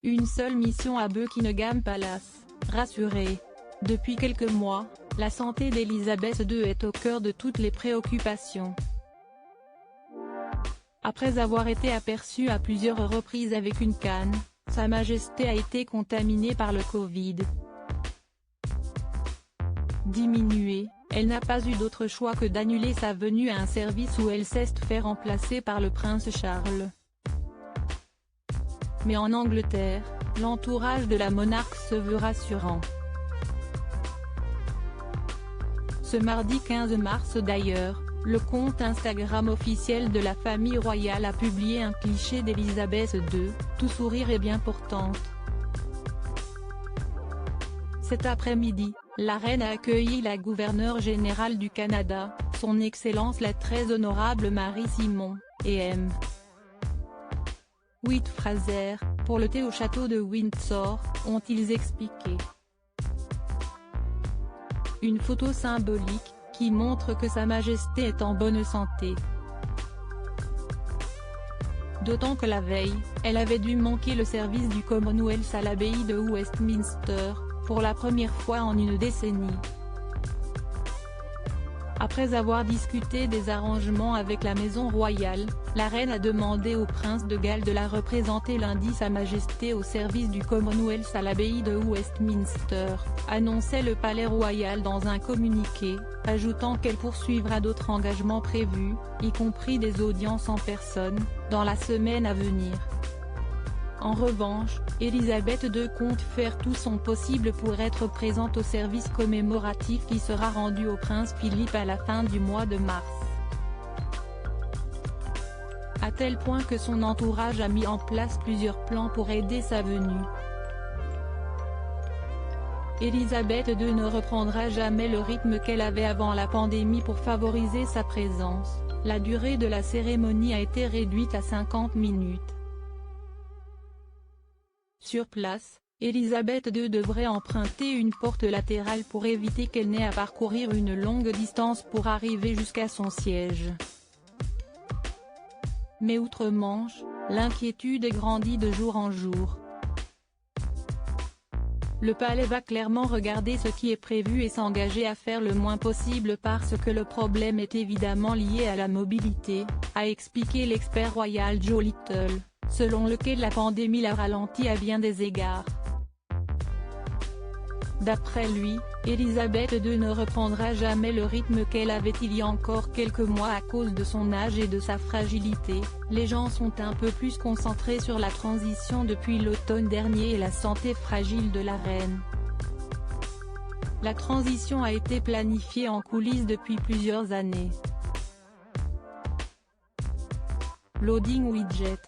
Une seule mission à Buckingham Palace, rassurer. Depuis quelques mois, la santé d'Elisabeth II est au cœur de toutes les préoccupations. Après avoir été aperçue à plusieurs reprises avec une canne, Sa Majesté a été contaminée par le Covid. Diminuée, elle n'a pas eu d'autre choix que d'annuler sa venue à un service où elle s'est fait remplacer par le prince Charles. Mais en Angleterre, l'entourage de la monarque se veut rassurant. Ce mardi 15 mars d'ailleurs, le compte Instagram officiel de la famille royale a publié un cliché d'Elisabeth II, tout sourire et bien portante. Cet après-midi, la reine a accueilli la gouverneure générale du Canada, son Excellence la très honorable Marie-Simon, et M. White-Fraser, pour le thé au château de Windsor, ont-ils expliqué. Une photo symbolique, qui montre que Sa Majesté est en bonne santé. D'autant que la veille, elle avait dû manquer le service du Commonwealth à l'abbaye de Westminster, pour la première fois en une décennie. Après avoir discuté des arrangements avec la maison royale, la reine a demandé au prince de Galles de la représenter lundi Sa Majesté au service du Commonwealth à l'abbaye de Westminster, annonçait le palais royal dans un communiqué, ajoutant qu'elle poursuivra d'autres engagements prévus, y compris des audiences en personne, dans la semaine à venir. En revanche, Elisabeth II compte faire tout son possible pour être présente au service commémoratif qui sera rendu au prince Philippe à la fin du mois de mars. À tel point que son entourage a mis en place plusieurs plans pour aider sa venue. Elisabeth II ne reprendra jamais le rythme qu'elle avait avant la pandémie pour favoriser sa présence. La durée de la cérémonie a été réduite à 50 minutes. Sur place, Elisabeth II devrait emprunter une porte latérale pour éviter qu'elle n'ait à parcourir une longue distance pour arriver jusqu'à son siège. Mais outre-Manche, l'inquiétude grandit de jour en jour. Le palais va clairement regarder ce qui est prévu et s'engager à faire le moins possible parce que le problème est évidemment lié à la mobilité, a expliqué l'expert royal Joe Little, selon lequel la pandémie l'a ralenti à bien des égards. D'après lui, Elisabeth II ne reprendra jamais le rythme qu'elle avait il y a encore quelques mois à cause de son âge et de sa fragilité. Les gens sont un peu plus concentrés sur la transition depuis l'automne dernier et la santé fragile de la reine. La transition a été planifiée en coulisses depuis plusieurs années. Loading widget.